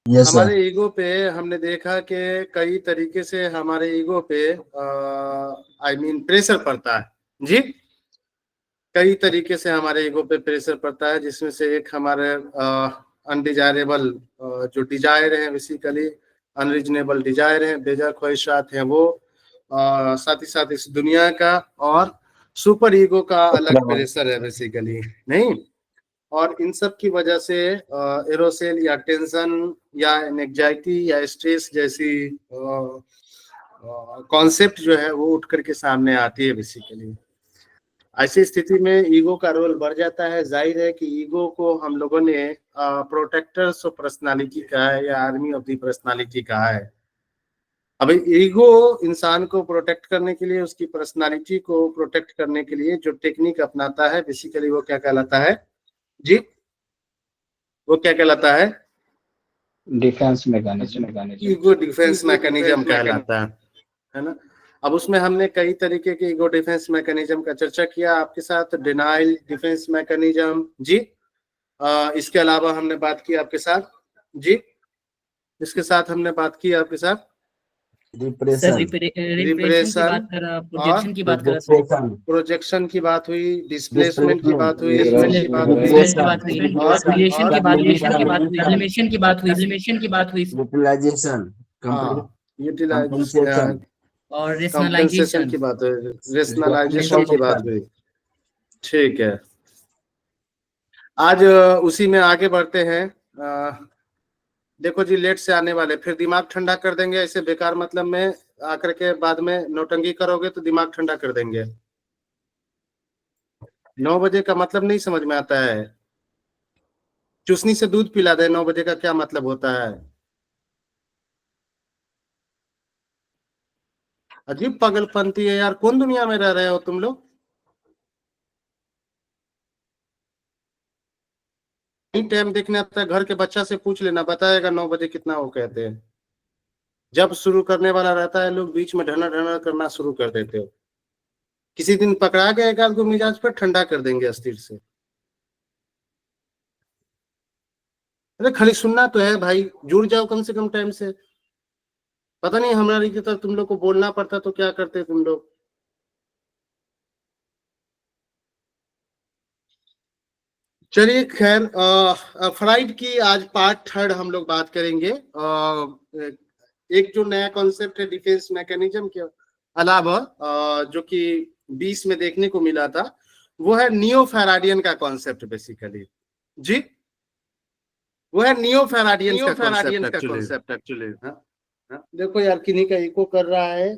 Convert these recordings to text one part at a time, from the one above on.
Yes sir. हमारे ego पे हमने देखा कि कई तरीके से हमारे ईगो पे प्रेशर पड़ता है जी। कई तरीके से हमारे ईगो पे प्रेशर पड़ता है, जिसमें से एक हमारे अनडिजायरेबल जो डिजायर है, बेसिकली अनरीजनेबल डिजायर है, बेजा ख्वाहिशात हैं वो, साथ ही साथ इस दुनिया का, और सुपर ईगो का अलग प्रेशर है बेसिकली, नहीं। और इन सब की वजह से एरोसेल या टेंशन या एंजाइटी या स्ट्रेस जैसी कॉन्सेप्ट जो है वो उठ करके सामने आती है बेसिकली। ऐसी स्थिति में ईगो का रोल बढ़ जाता है। जाहिर है कि ईगो को हम लोगों ने प्रोटेक्टर्स ऑफ पर्सनालिटी कहा है या आर्मी ऑफ दी पर्सनालिटी कहा है। अब ईगो इंसान को प्रोटेक्ट करने के लिए, उसकी पर्सनालिटी को प्रोटेक्ट करने के लिए जो टेक्निक अपनाता है बेसिकली वो क्या कहलाता है जी? वो क्या कहलाता है? Defence mechanism. Ego defence mechanism कहलाता है ना। अब उसमें हमने कई तरीके के ईगो डिफेंस मैकेनिज्म का चर्चा किया आपके साथ। डिनाइल डिफेंस मैकेनिज्म जी, इसके अलावा हमने बात की आपके साथ जी, इसके साथ हमने बात की आपके साथ डिप्रेशन, रिप्रेशन, प्रोजेक्शन की बात करा, प्रोजेक्शन की बात हुई, डिस्प्लेसमेंट की बात हुई, डिस्प्लेसमेंट की बात हुई, रिलेशन की बात हुई, एलिमिनेशन की बात हुई, यूटिलाइजेशन, यूटिलाइजेशन और कंपनसेशन की बात हुई, रेशनलाइजेशन की बात हुई। ठीक है, आज उसी में आगे बढ़ते हैं। देखो जी, लेट से आने वाले फिर दिमाग ठंडा कर देंगे, ऐसे बेकार मतलब में आकर के बाद में नौटंकी करोगे तो दिमाग ठंडा कर देंगे। 9 बजे का मतलब नहीं समझ में आता है। चूसनी से दूध पिला दे 9 बजे का क्या मतलब होता है? अजीब पागलपंती है यार, कौन दुनिया में रह रहे हो तुम लोग? टाइम देखने आता है, घर के बच्चा से पूछ लेना, बताएगा 9 बजे कितना वो कहते हैं। जब शुरू करने वाला रहता है लोग बीच में ढना ढना करना शुरू कर देते हो। किसी दिन पकड़ा के एक आध को मिजाज पर ठंडा कर देंगे अस्थिर से। अरे खाली सुनना तो है भाई, जुड़ जाओ कम से कम टाइम से। पता नहीं हमारी की तरह तुम लोग को बोलना पड़ता तो क्या करते तुम लोग। चलिए खैर, फ्राइड की आज पार्ट 3 हम लोग बात करेंगे। एक जो नया कॉन्सेप्ट है डिफेंस मैकेनिज्म के अलावा जो कि 20 में देखने को मिला था, वो है नियो फैराडियन का कॉन्सेप्ट बेसिकली जी। वो है नियो फैराडियन का कॉन्सेप्ट एक्चुअली। देखो यार, किन्हीं का इको कर रहा है।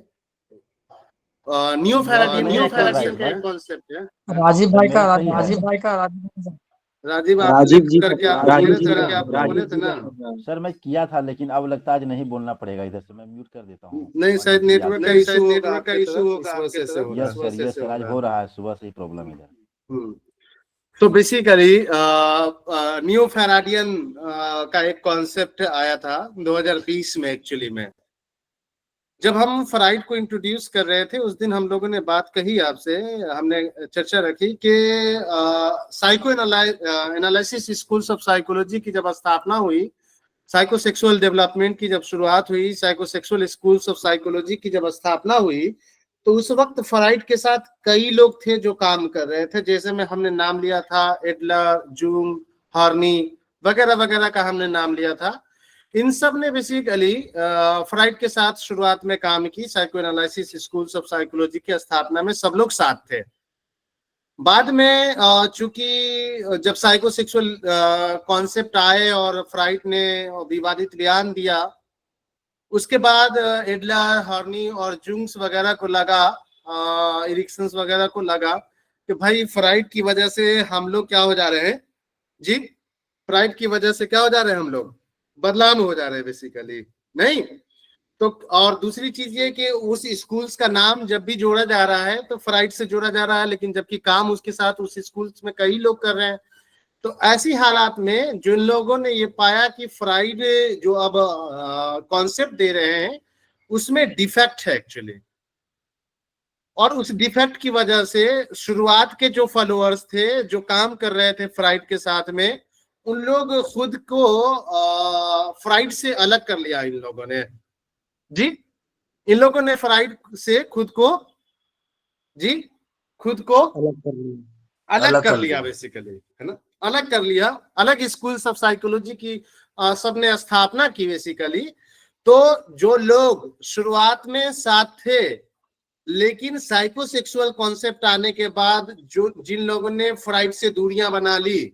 नियो फैराडियन का कॉन्सेप्ट है। राजीव भाई का राजीव राजीव करके आप बोले थे ना सर, मैं किया था लेकिन अब लगता है आज नहीं बोलना पड़ेगा इधर से, मैं म्यूट कर देता हूँ। नहीं, शायद नेटवर्क का इशू होगा आपके तरफ। यस सर, आज हो रहा है, सुबह से ही प्रॉब्लम इधर। तो बेसिकली नियो फैराडियन का एक कॉन्सेप्ट आया था 2020 में एक्चुअली में। जब हम फ्राइड को इंट्रोड्यूस कर रहे थे उस दिन हम लोगों ने बात कही आपसे, हमने चर्चा रखी कि psycho analysis schools of psychology की जब स्थापना हुई, साइकोसेक्सुअल डेवलपमेंट की जब शुरुआत हुई, साइकोसेक्सुअल स्कूल्स ऑफ साइकोलॉजी की जब स्थापना हुई, तो उस वक्त फ्राइड के साथ कई लोग थे जो काम कर रहे थे। जैसे में हमने नाम लिया था एडलर, जूंग, हॉर्नी वगैरह वगैरह का हमने नाम लिया था। इन सब ने बेसिकली फ्राइड के साथ शुरुआत में काम की। Psycho analysis schools of psychology की स्थापना में सब लोग साथ थे। बाद में चूंकि जब साइकोसेक्सुअल कॉन्सेप्ट आए और फ्राइड ने विवादित बयान दिया, उसके बाद एडलर, हॉर्नी और जुंग्स वगैरह को लगा, इरिक्सन वगैरह को लगा कि भाई फ्राइड की वजह से हम लोग क्या हो जा रहे हैं जी, फ्राइड की वजह से क्या हो जा रहे हैं हम लोग, बदनाम हो जा रहे हैं बेसिकली, नहीं तो। और दूसरी चीज ये कि उस स्कूल्स का नाम जब भी जोड़ा जा रहा है तो फ्राइड से जोड़ा जा रहा है, लेकिन जबकि काम उसके साथ उस स्कूल्स में कई लोग कर रहे हैं। तो ऐसी हालात में जिन लोगों ने ये पाया कि फ्राइड जो अब कॉन्सेप्ट दे रहे हैं उसमें डिफेक्ट है एक्चुअली, और उस डिफेक्ट की वजह से शुरुआत के जो फॉलोअर्स थे जो काम कर रहे थे फ्राइड के साथ में, उन लोग खुद को फ्राइड से अलग कर लिया इन लोगों ने जी। इन लोगों ने फ्राइड से खुद को जी खुद को अलग कर लिया बेसिकली, है ना, अलग कर लिया। अलग स्कूल्स ऑफ साइकोलॉजी की सबने स्थापना की बेसिकली। तो जो लोग शुरुआत में साथ थे, लेकिन साइकोसेक्सुअल कॉन्सेप्ट आने के बाद जो जिन लोगों ने फ्राइड से दूरियां बना ली,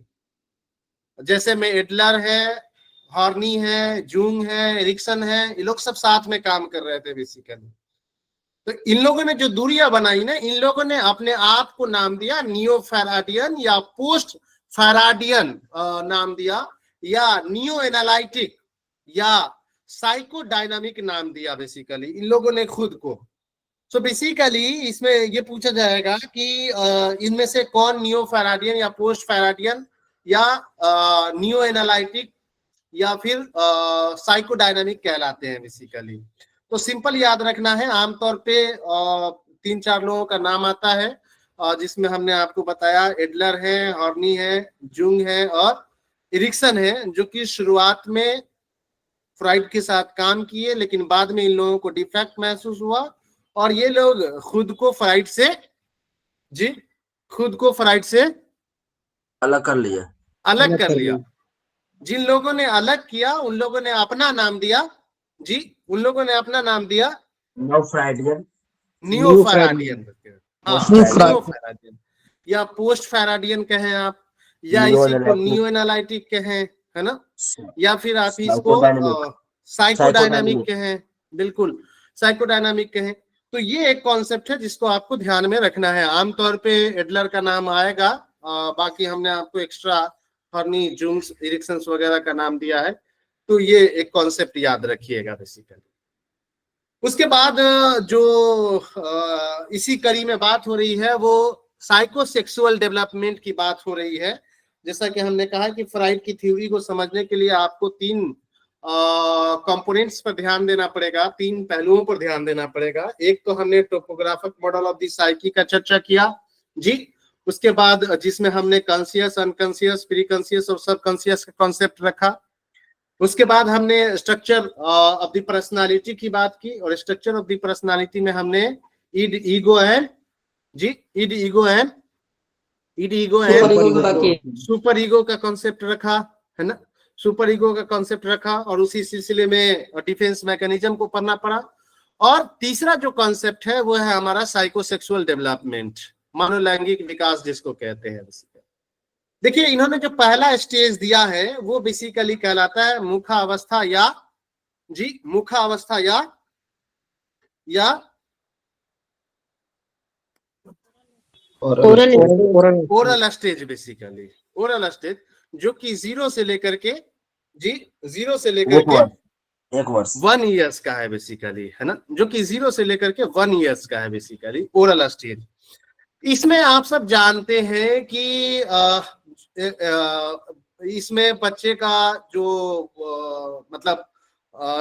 जैसे में एडलर है, हॉर्नी है, जूंग है, एरिक्सन है, ये लोग सब साथ में काम कर रहे थे बेसिकली। तो इन लोगों ने जो दूरियां बनाई ना, इन लोगों ने अपने आप को नाम दिया नियो फेराडियन या पोस्ट फेराडियन नाम दिया, या नियो एनालिटिक या साइकोडायनामिक नाम दिया बेसिकली इन लोगों ने खुद को। सो बेसिकली इसमें ये पूछा जाएगा कि इनमें से कौन नियो फेराडियन या पोस्ट फेराडियन या नियो एनालिटिक या फिर साइकोडायनामिक कहलाते हैं बेसिकली। तो सिंपल याद रखना है, आमतौर पे 3-4 लोगों का नाम आता है, जिसमें हमने आपको बताया एडलर है, हॉर्नी है, जुंग है और एरिक्सन है, जो कि शुरुआत में फ्राइड के साथ काम किए, लेकिन बाद में इन लोगों को डिफेक्ट महसूस हुआ और ये लोग खुद को फ्राइड से अलग कर लिया। जिन लोगों ने अलग किया उन लोगों ने अपना नाम दिया उन लोगों ने अपना नाम दिया नियो फेराडियन या पोस्ट फेराडियन कहें आप, या इसी को नियो एनालिटिक कहें, है ना, या फिर आप इसको साइकोडायनामिक कहें, बिल्कुल साइकोडायनामिक कहें। तो ये एक कॉन्सेप्ट है जिसको आपको ध्यान में रखना है। आमतौर पे एडलर का नाम आएगा, बाकी हमने आपको एक्स्ट्रा हॉर्नी, जुंग्स, एरिक्सन वगैरह का नाम दिया है। तो ये एक कॉन्सेप्ट याद रखिएगा बेसिकली। उसके बाद जो इसी कड़ी में बात हो रही है वो साइकोसेक्सुअल डेवलपमेंट की बात हो रही है। जैसा कि हमने कहा कि फ्राइड की थ्योरी को समझने के लिए आपको 3 कंपोनेंट्स पर ध्यान देना पड़ेगा, 3 पहलुओं पर ध्यान देना पड़ेगा। एक तो हमने topographic model of the psyche का चर्चा किया जी, उसके बाद जिसमें हमने कॉन्शियस, अनकॉन्शियस, प्री कॉन्शियस और सब कॉन्शियस का कॉन्सेप्ट रखा। उसके बाद हमने स्ट्रक्चर ऑफ द पर्सनालिटी की बात की, और स्ट्रक्चर ऑफ द पर्सनालिटी में हमने ईड, ईगो एंड सुपर ईगो का कॉन्सेप्ट रखा, है ना, सुपर ईगो का कॉन्सेप्ट रखा, और उसी सिलसिले में डिफेंस मैकेनिज्म को पढ़ना पड़ा। और तीसरा जो कॉन्सेप्ट है वो है हमारा साइकोसेक्सुअल डेवलपमेंट, मनोलैंगिक विकास जिसको कहते हैं। देखिए, इन्होंने जो पहला स्टेज दिया है वो बेसिकली कहलाता है मुखावस्था या oral stage, basically oral stage, जो कि 0 से लेकर के 1 ईयर्स का है बेसिकली, है ना, जो कि 0 से लेकर के 1 ईयर्स का है बेसिकली ओरल स्टेज। इसमें आप सब जानते हैं कि इसमें बच्चे का जो मतलब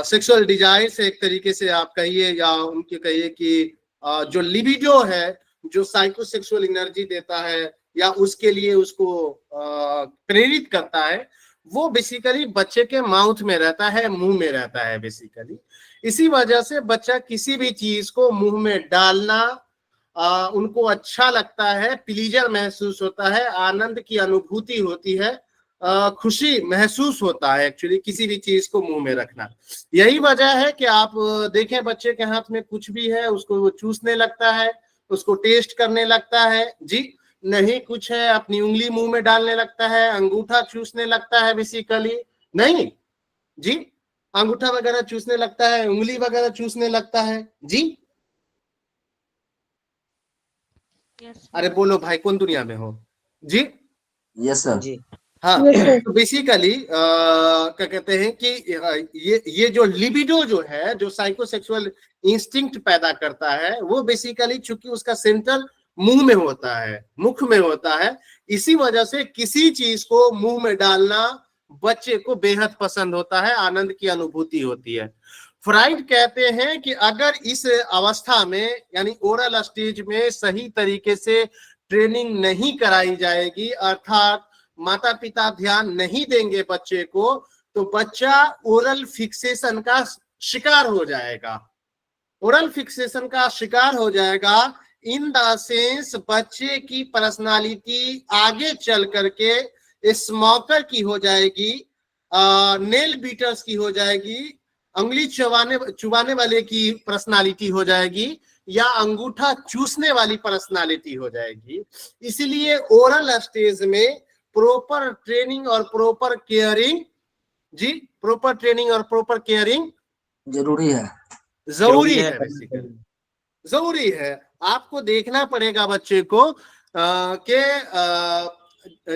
सेक्सुअल डिजायर से एक तरीके से आप कहिए या उनके कहिए कि जो लिबिडो है, जो साइकोसेक्सुअल एनर्जी देता है या उसके लिए उसको प्रेरित करता है, वो बेसिकली बच्चे के माउथ में रहता है, मुंह में रहता है बेसिकली। इसी वजह से बच्चा किसी भी चीज को मुंह में डालना उनको अच्छा लगता है, प्लीजर महसूस होता है, आनंद की अनुभूति होती है, खुशी महसूस होता है एक्चुअली किसी भी चीज को मुंह में रखना। यही वजह है कि आप देखें बच्चे के हाथ में कुछ भी है उसको वो चूसने लगता है, उसको टेस्ट करने लगता है नहीं कुछ है अपनी उंगली मुंह में डालने लगता है, अंगूठा चूसने लगता है बेसिकली, नहीं अंगूठा वगैरह चूसने लगता है, उंगली वगैरह चूसने लगता है अरे बोलो भाई, कौन दुनिया में हो यस सर जी। हाँ, तो बेसिकली क्या कहते हैं कि ये जो लिबिडो जो है, जो साइकोसेक्सुअल इंस्टिंक्ट पैदा करता है, वो बेसिकली चूंकि उसका सेंटर मुंह में होता है, मुख में होता है, इसी वजह से किसी चीज को मुंह में डालना बच्चे को बेहद पसंद होता है, आनंद की अनुभूति होती है। फ्राइड कहते हैं कि अगर इस अवस्था में यानी ओरल स्टेज में सही तरीके से ट्रेनिंग नहीं कराई जाएगी, अर्थात माता पिता ध्यान नहीं देंगे बच्चे को, तो बच्चा ओरल फिक्सेशन का शिकार हो जाएगा। ओरल फिक्सेशन का शिकार हो जाएगा इन द सेंस बच्चे की पर्सनालिटी आगे चल करके स्मोकर की हो जाएगी, नेल बीटर्स की हो जाएगी, अंगुली चुबाने वाले की पर्सनालिटी हो जाएगी, या अंगूठा चूसने वाली पर्सनालिटी हो जाएगी। इसीलिए ओरल स्टेज में प्रॉपर ट्रेनिंग और प्रॉपर केयरिंग, जी प्रॉपर ट्रेनिंग और प्रॉपर केयरिंग जरूरी है। जरूरी है, बेसिकली जरूरी है। आपको देखना पड़ेगा बच्चे को कि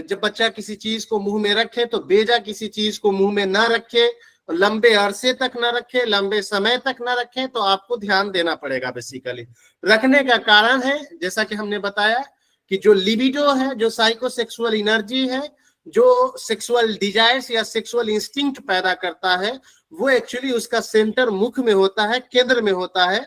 जब बच्चा किसी चीज को मुंह में रखे तो बेजा किसी चीज को मुंह में ना रखे, लंबे अरसे तक ना रखे, लंबे समय तक ना रखे, तो आपको ध्यान देना पड़ेगा। बेसिकली रखने का कारण है, जैसा कि हमने बताया, कि जो लिबिडो है, जो साइकोसेक्सुअल एनर्जी है, जो सेक्सुअल डिजायर्स या सेक्सुअल इंस्टिंक्ट पैदा करता है, वो एक्चुअली उसका सेंटर मुख में होता है, केंद्र में होता है,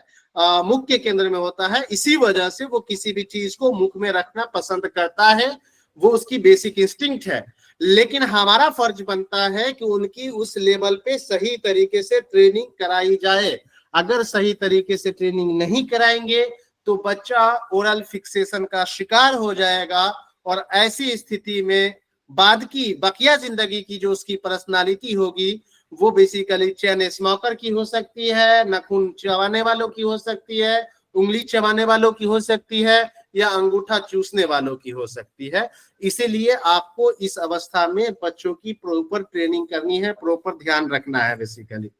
मुख के केंद्र में होता है। इसी वजह से वो किसी भी चीज को मुख में रखना पसंद करता है, वो उसकी बेसिक इंस्टिंक्ट है। लेकिन हमारा फर्ज बनता है कि उनकी उस लेवल पे सही तरीके से ट्रेनिंग कराई जाए। अगर सही तरीके से ट्रेनिंग नहीं कराएंगे तो बच्चा ओरल फिक्सेशन का शिकार हो जाएगा, और ऐसी स्थिति में बाद की बकिया जिंदगी की जो उसकी पर्सनालिटी होगी वो बेसिकली चेन स्मोकर की हो सकती है, नाखून चबाने वालों की हो सकती है, उंगली चबाने वालों की हो सकती है, या अंगूठा चूसने वालों की हो सकती है। इसीलिए आपको इस अवस्था में बच्चों की प्रॉपर ट्रेनिंग करनी है, प्रॉपर ध्यान रखना है। बेसिकली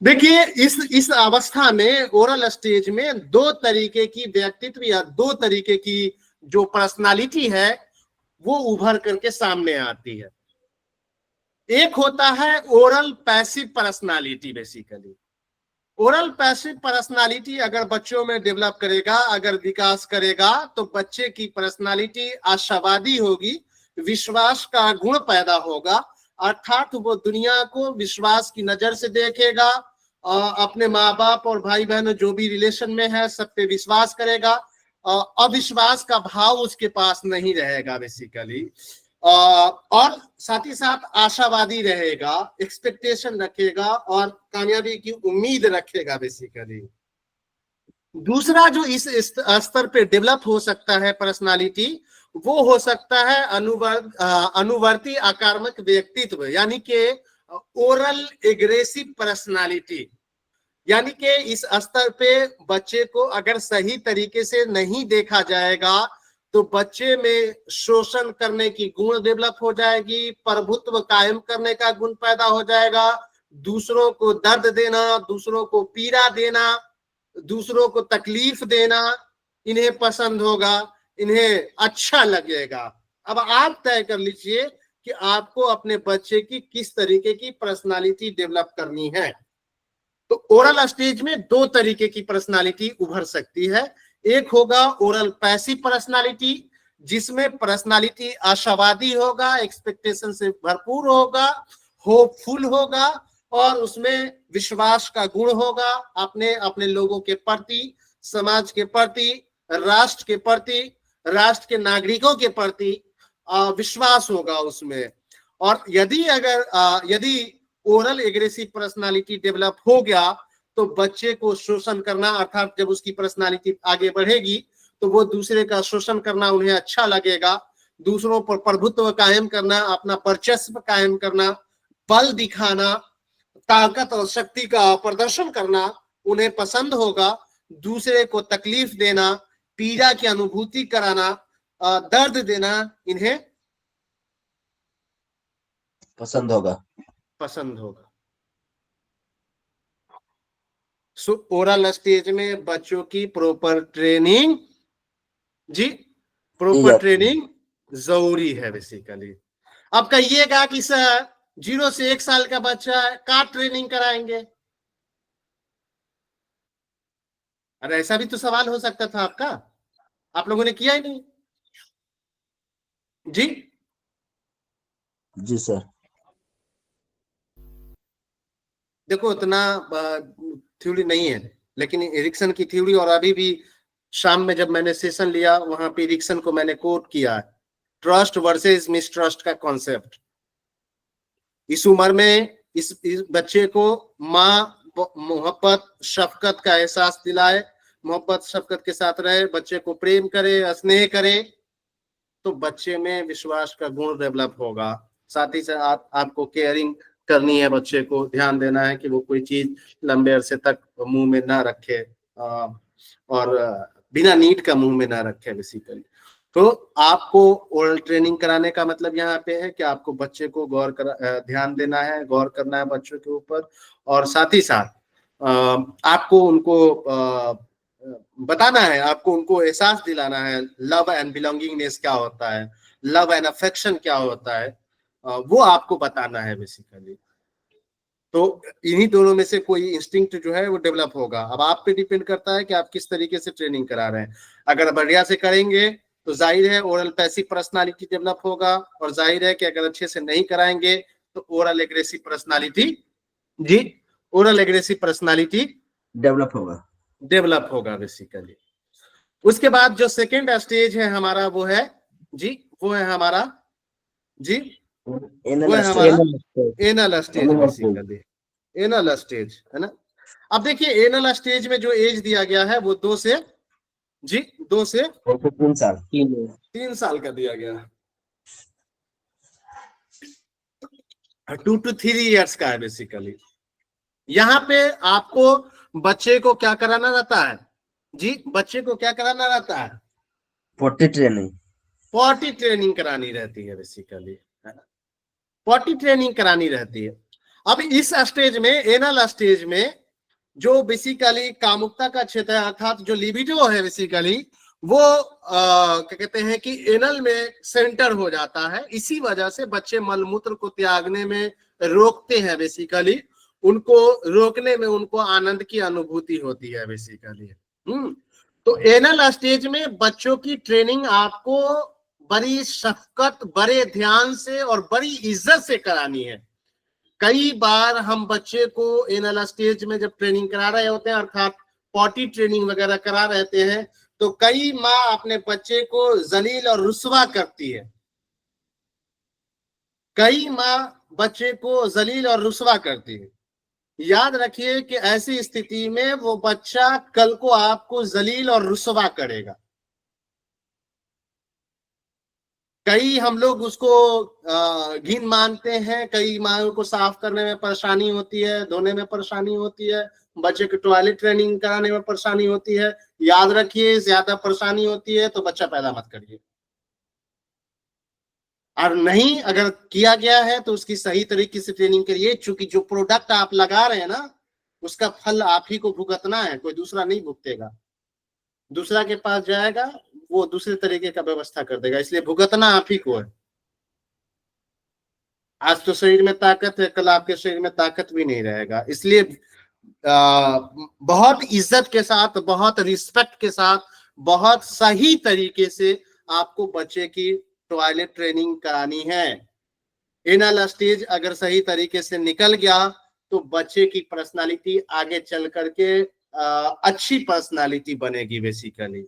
देखिए, इस अवस्था में ओरल स्टेज में दो तरीके की व्यक्तित्व या दो तरीके की जो पर्सनालिटी है वो उभर करके सामने आती है। एक होता है oral passive personality. Basically oral passive personality अगर बच्चों में डेवलप करेगा, अगर विकास करेगा, तो बच्चे की पर्सनालिटी आशावादी होगी, विश्वास का गुण पैदा होगा, अर्थात वो दुनिया को विश्वास की नजर से देखेगा, अपने माँ बाप और भाई बहन जो भी रिलेशन में है सब पे विश्वास करेगा, अविश्वास का भाव उसके पास नहीं रहेगा। बेसिकली और साथ ही साथ आशावादी रहेगा, एक्सपेक्टेशन रखेगा और कामयाबी की उम्मीद रखेगा। बेसिकली दूसरा जो इस स्तर पे डेवलप हो सकता है पर्सनालिटी, वो हो सकता है अनुवर्ती आक्रामक व्यक्तित्व, यानी कि ओरल एग्रेसिव पर्सनालिटी। यानी कि इस स्तर पे बच्चे को अगर सही तरीके से नहीं देखा जाएगा तो बच्चे में शोषण करने की गुण डेवलप हो जाएगी, प्रभुत्व कायम करने का गुण पैदा हो जाएगा, दूसरों को दर्द देना, दूसरों को पीड़ा देना, दूसरों को तकलीफ देना इन्हें पसंद होगा, इन्हें अच्छा लगेगा। अब आप तय कर लीजिए कि आपको अपने बच्चे की किस तरीके की पर्सनालिटी डेवलप करनी है। तो ओरल स्टेज में दो तरीके की पर्सनालिटी उभर सकती है। एक होगा ओरल पैसिव पर्सनालिटी, जिसमें पर्सनालिटी आशावादी होगा, एक्सपेक्टेशन से भरपूर होगा, होपफुल होगा, और उसमें विश्वास का गुण होगा, अपने अपने लोगों के प्रति, समाज के प्रति, राष्ट्र के प्रति, राष्ट्र के नागरिकों के प्रति विश्वास होगा उसमें। और यदि ओरल एग्रेसिव पर्सनालिटी डेवलप हो गया तो बच्चे को शोषण करना, अर्थात जब उसकी पर्सनालिटी आगे बढ़ेगी तो वो दूसरे का शोषण करना उन्हें अच्छा लगेगा, दूसरों पर प्रभुत्व कायम करना, अपना वर्चस्व कायम करना, बल दिखाना, ताकत और शक्ति का प्रदर्शन करना उन्हें पसंद होगा, दूसरे को तकलीफ देना, पीड़ा की अनुभूति कराना, दर्द देना इन्हें पसंद होगा। सो ओरल स्टेज में बच्चों की प्रॉपर ट्रेनिंग, जी प्रॉपर ट्रेनिंग जरूरी है। बेसिकली अब कहिएगा कि सर 0 से 1 साल का बच्चा है, का ट्रेनिंग कराएंगे? अरे ऐसा भी तो सवाल हो सकता था आपका, आप लोगों ने किया ही नहीं। जी सर। देखो इतना थ्योरी नहीं है, लेकिन एरिक्सन की थ्योरी, और अभी भी शाम में जब मैंने सेशन लिया वहां पे एरिक्सन को मैंने कोट किया है ट्रस्ट वर्सेस मिसट्रस्ट का कॉन्सेप्ट। इस उम्र में इस बच्चे को माँ मोहब्बत शफकत का एहसास दिलाए, मोहब्बत शफकत के साथ रहे, बच्चे को प्रेम करे, स्नेह करे, तो बच्चे में विश्वास का गुण डेवलप होगा। साथ ही साथ आपको केयरिंग करनी है, बच्चे को ध्यान देना है कि वो कोई चीज लंबे अरसे तक मुंह में ना रखे और बिना नीड का मुंह में ना रखे बेसिकली। तो आपको ओरल ट्रेनिंग कराने का मतलब यहाँ पे है कि आपको बच्चे को ध्यान देना है, गौर करना है बच्चों के ऊपर, और साथ ही साथ आपको उनको बताना है, आपको उनको एहसास दिलाना है लव एंड बिलोंगिंगनेस क्या होता है, लव एंड अफेक्शन क्या होता है, वो आपको बताना है बेसिकली। तो इन्हीं दोनों में से कोई इंस्टिंक्ट जो है वो डेवलप होगा। अब आप पे डिपेंड करता है कि आप किस तरीके से ट्रेनिंग करा रहे हैं। अगर बढ़िया से करेंगे तो जाहिर है ओरल पैसिव पर्सनालिटी डेवलप होगा, और जाहिर है कि अगर अच्छे से नहीं कराएंगे तो ओरल एग्रेसिव पर्सनालिटी डेवलप होगा बेसिकली। उसके बाद जो सेकेंड स्टेज है हमारा वो है हमारा anal stage basically. Anal stage है ना। अब देखिए एनल स्टेज में जो एज दिया गया है वो 2 से 3 साल का दिया गया, 2 to 3 years का है बेसिकली। यहाँ पे आपको बच्चे को क्या कराना रहता है बच्चे को क्या कराना रहता है? पॉटी ट्रेनिंग करानी रहती है बेसिकली, है ना, पॉटी ट्रेनिंग करानी रहती है। अब इस स्टेज में, एनल स्टेज में, जो बेसिकली कामुकता का क्षेत्र है अर्थात जो लिबिडो है बेसिकली वो क्या कहते हैं कि एनल में सेंटर हो जाता है। इसी वजह से बच्चे मलमूत्र को त्यागने में रोकते हैं बेसिकली, उनको रोकने में उनको आनंद की अनुभूति होती है बेसिकली। तो एनल स्टेज में बच्चों की ट्रेनिंग आपको बड़ी शफकत, बड़े ध्यान से और बड़ी इज्जत से करानी है। कई बार हम बच्चे को एनल स्टेज में जब ट्रेनिंग करा रहे होते हैं अर्थात पॉटी ट्रेनिंग वगैरह करा रहते हैं तो कई माँ अपने बच्चे को जलील और रुस्वा करती है। कई माँ बच्चे को जलील और रुस्वा करती है। याद रखिए कि ऐसी स्थिति में वो बच्चा कल को आपको जलील और रुस्वा करेगा। कई हम लोग उसको घिन मानते हैं, कई माँ को साफ करने में परेशानी होती है, धोने में परेशानी होती है, बच्चे को टॉयलेट ट्रेनिंग कराने में परेशानी होती है। याद रखिए ज्यादा परेशानी होती है तो बच्चा पैदा मत करिए, और नहीं अगर किया गया है तो उसकी सही तरीके से ट्रेनिंग करिए, क्योंकि जो प्रोडक्ट आप लगा रहे हैं ना उसका फल आप ही को भुगतना है, कोई दूसरा नहीं भुगतेगा। दूसरा के पास जाएगा वो दूसरे तरीके का व्यवस्था कर देगा, इसलिए भुगतना आप ही को है। आज तो शरीर में ताकत है, कल आपके शरीर में ताकत भी नहीं रहेगा। इसलिए बहुत इज्जत के साथ, बहुत रिस्पेक्ट के साथ, बहुत सही तरीके से आपको बच्चे की टॉयलेट ट्रेनिंग करानी है। एनल स्टेज अगर सही तरीके से निकल गया तो बच्चे की पर्सनालिटी आगे चल करके अच्छी पर्सनालिटी बनेगी बेसिकली।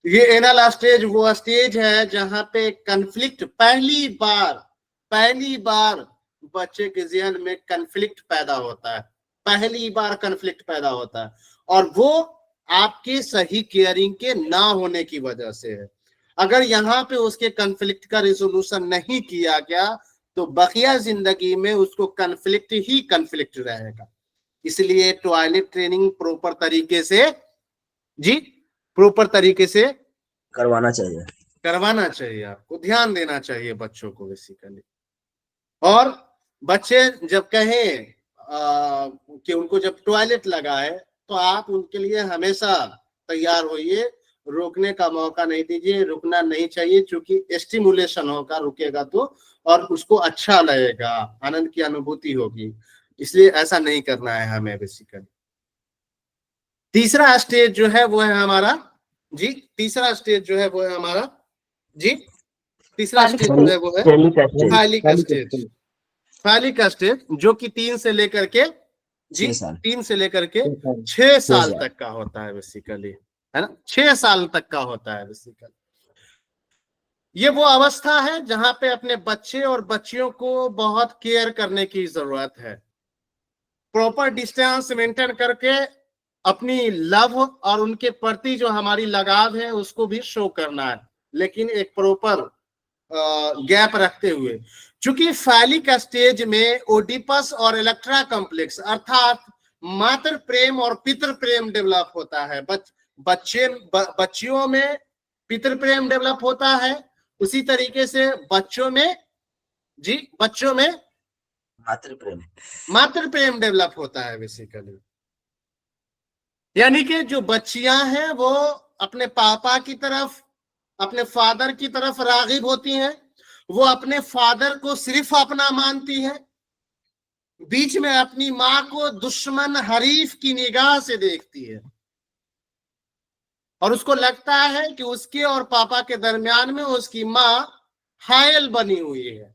ये एनल स्टेज वो स्टेज है जहां पे कन्फ्लिक्ट पहली बार बच्चे के जहन में कन्फ्लिक्ट पैदा होता है, पहली बार कन्फ्लिक्ट पैदा होता है, और वो आपके सही केयरिंग के ना होने की वजह से है। अगर यहाँ पे उसके कन्फ्लिक्ट का रिजोल्यूशन नहीं किया गया तो बकिया जिंदगी में उसको कन्फ्लिक्ट ही कन्फ्लिक्ट रहेगा। इसलिए टॉयलेट ट्रेनिंग प्रॉपर तरीके से करवाना चाहिए, आपको ध्यान देना चाहिए बच्चों को बेसिकली। और बच्चे जब कहें कि उनको जब टॉयलेट लगाए तो आप उनके लिए हमेशा तैयार होइए, रोकने का मौका नहीं दीजिए, रुकना नहीं चाहिए, क्योंकि स्टिमुलेशन होगा, रुकेगा तो और उसको अच्छा लगेगा, आनंद की अनुभूति होगी, इसलिए ऐसा नहीं करना है हमें बेसिकली। तीसरा स्टेज जो है वो है हमारा फाइलिक स्टेज, जो कि 3 से लेकर के 6 साल तक का होता है बेसिकली, है ना, 6 साल तक का होता है बेसिकली। ये वो अवस्था है जहां पे अपने बच्चे और बच्चियों को बहुत केयर करने की जरूरत है, प्रॉपर डिस्टेंस मेंटेन करके अपनी लव और उनके प्रति जो हमारी लगाव है उसको भी शो करना है, लेकिन एक प्रॉपर गैप रखते हुए। चूंकि फैलिक स्टेज में ओडिपस और इलेक्ट्रा कॉम्प्लेक्स अर्थात मातृ प्रेम और पितृ प्रेम डेवलप होता है। बच्चियों में पितृ प्रेम डेवलप होता है, उसी तरीके से बच्चों में मातृ प्रेम डेवलप होता है बेसिकली। यानी कि जो बच्चियां हैं वो अपने पापा की तरफ, अपने फादर की तरफ रागिब होती हैं, वो अपने फादर को सिर्फ अपना मानती है, बीच में अपनी माँ को दुश्मन हरीफ की निगाह से देखती है, और उसको लगता है कि उसके और पापा के दरमियान में उसकी माँ हायल बनी हुई है।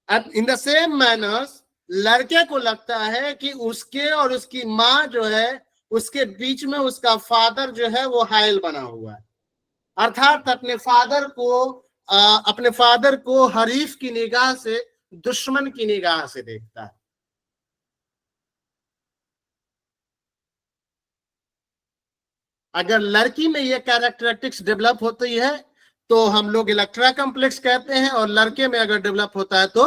इन द सेम मैनर्स लड़के को लगता है कि उसके और उसकी माँ जो है उसके बीच में उसका फादर जो है वो हायल बना हुआ है, अर्थात अपने फादर को हरीफ की निगाह से, दुश्मन की निगाह से देखता है। अगर लड़की में ये कैरेक्टरिस्टिक्स डेवलप होती है तो हम लोग इलेक्ट्रा कॉम्प्लेक्स कहते हैं, और लड़के में अगर डेवलप होता है तो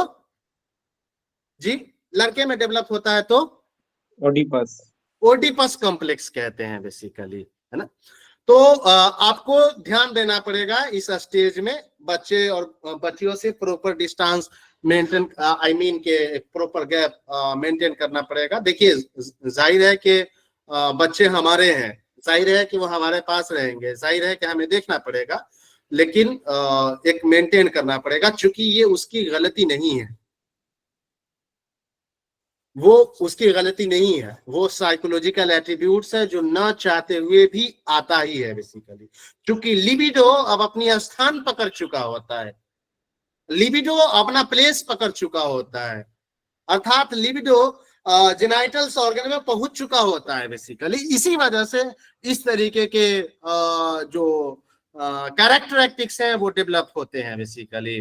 लड़के में डेवलप होता है तो ओडिपस कॉम्प्लेक्स कहते हैं बेसिकली, है ना। तो आपको ध्यान देना पड़ेगा इस स्टेज में बच्चे और बच्चियों से प्रॉपर डिस्टेंस मेंटेन, के प्रॉपर गैप मेंटेन करना पड़ेगा। देखिए जाहिर है कि बच्चे हमारे हैं, जाहिर है कि वो हमारे पास रहेंगे, जाहिर है कि हमें देखना पड़ेगा, लेकिन एक मेंटेन करना पड़ेगा, क्योंकि ये उसकी गलती नहीं है, वो उसकी गलती नहीं है, वो साइकोलॉजिकल एट्रीब्यूट्स है जो ना चाहते हुए भी आता ही है बेसिकली। क्योंकि लिबिडो अब अपनी स्थान पकड़ चुका होता है, लिबिडो अपना प्लेस पकड़ चुका होता है, अर्थात लिबिडो जेनाइटल्स ऑर्गन में पहुंच चुका होता है बेसिकली। इसी वजह से इस तरीके के जो कैरेक्टरिस्टिक्स हैं वो डेवलप होते हैं बेसिकली।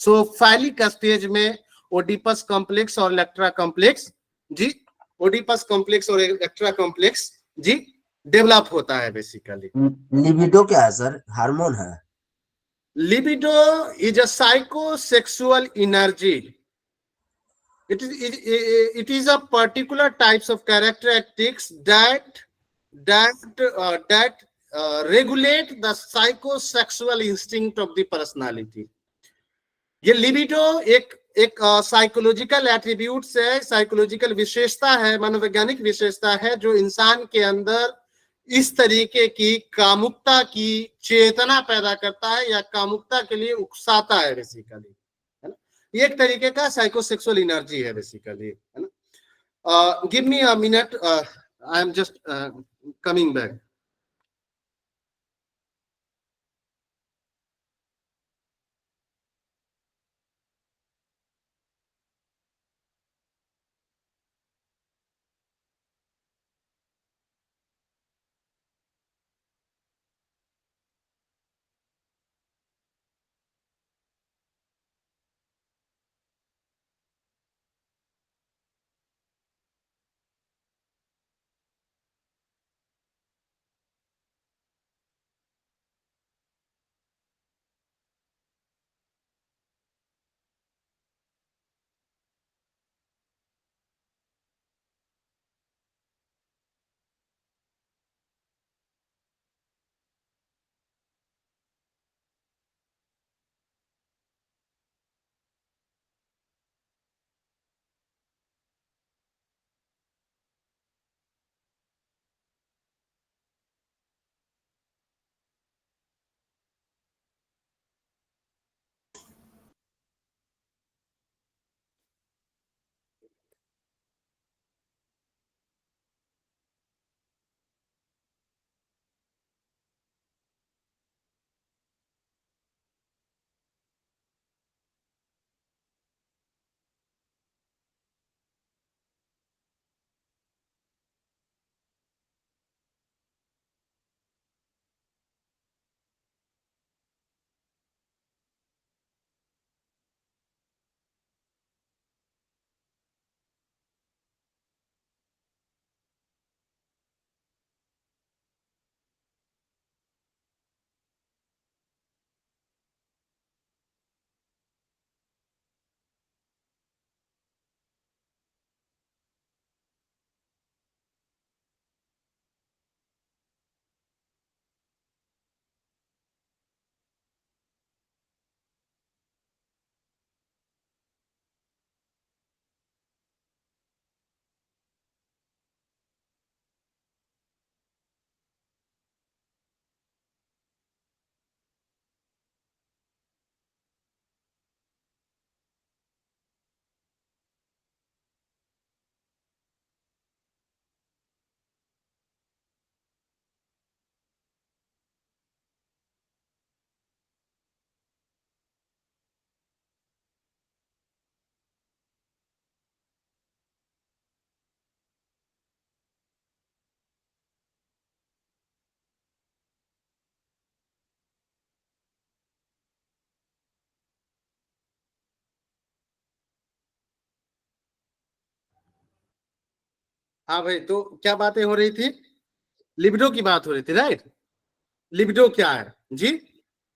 सो फैलिक स्टेज में ओडिपस कॉम्प्लेक्स और इलेक्ट्रा कॉम्प्लेक्स ओडिपस कॉम्प्लेक्स और इलेक्ट्रा कॉम्प्लेक्स डेवलप होता है बेसिकली। लिबिडो क्या है सर? हार्मोन है? Libido is a psychosexual energy. It is a particular types of characteristics that regulate the psychosexual instinct of the personality. ये libido एक psychological attributes है, psychological विशेषता है, मनोवैज्ञानिक विशेषता है जो इंसान के अंदर इस तरीके की कामुकता की चेतना पैदा करता है या कामुकता के लिए उकसाता है बेसिकली, है ना। ये एक तरीके का साइकोसेक्सुअल एनर्जी है बेसिकली, है ना। Give me a minute, I am just coming back. हाँ भाई, तो क्या बातें हो रही थी? लिबिडो की बात हो रही थी, राइट? लिबिडो क्या है जी?